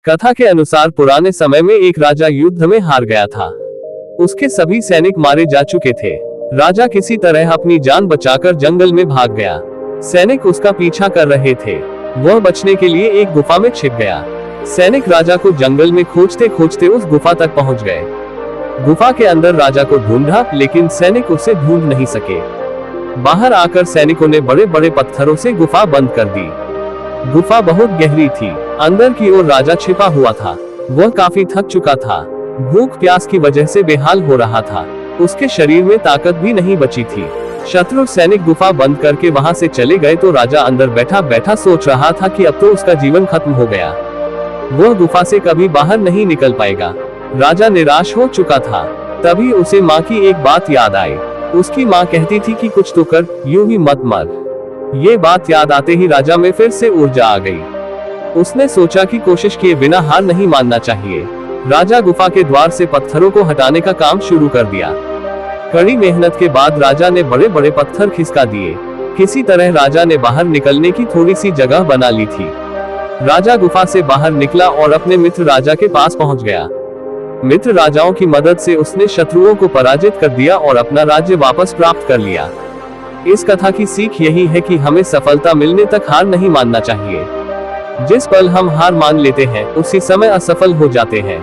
कथा के अनुसार पुराने समय में एक राजा युद्ध में हार गया था। उसके सभी सैनिक मारे जा चुके थे। राजा किसी तरह अपनी जान बचाकर जंगल में भाग गया। सैनिक उसका पीछा कर रहे थे। वह बचने के लिए एक गुफा में छिप गया। सैनिक राजा को जंगल में खोजते खोजते उस गुफा तक पहुंच गए। गुफा के अंदर राजा को ढूंढा, लेकिन सैनिक उसे ढूंढ नहीं सके। बाहर आकर सैनिकों ने बड़े बड़े पत्थरों से गुफा बंद कर दी। गुफा बहुत गहरी थी। अंदर की ओर राजा छिपा हुआ था। वह काफी थक चुका था। भूख प्यास की वजह से बेहाल हो रहा था। उसके शरीर में ताकत भी नहीं बची थी। शत्रु सैनिक गुफा बंद करके वहां से चले गए तो राजा अंदर बैठा बैठा सोच रहा था कि अब तो उसका जीवन खत्म हो गया। वह गुफा से कभी बाहर नहीं निकल पाएगा। राजा निराश हो चुका था। तभी उसे माँ की एक बात याद आई। उसकी माँ कहती थी कि कुछ तो कर, यूं ही मत मर। ये बात याद आते ही राजा में फिर से ऊर्जा आ गई। उसने सोचा कि कोशिश किए बिना हार नहीं मानना चाहिए। राजा गुफा के द्वार से पत्थरों को हटाने का काम शुरू कर दिया। कड़ी मेहनत के बाद राजा ने बड़े बड़े पत्थर खिसका दिए। किसी तरह राजा ने बाहर निकलने की थोड़ी सी जगह बना ली थी। राजा गुफा से बाहर निकला और अपने मित्र राजा के पास पहुंच गया। मित्र राजाओं की मदद से उसने शत्रुओं को पराजित कर दिया और अपना राज्य वापस प्राप्त कर लिया। इस कथा की सीख यही है कि हमें सफलता मिलने तक हार नहीं मानना चाहिए। जिस पल हम हार मान लेते हैं, उसी समय असफल हो जाते हैं।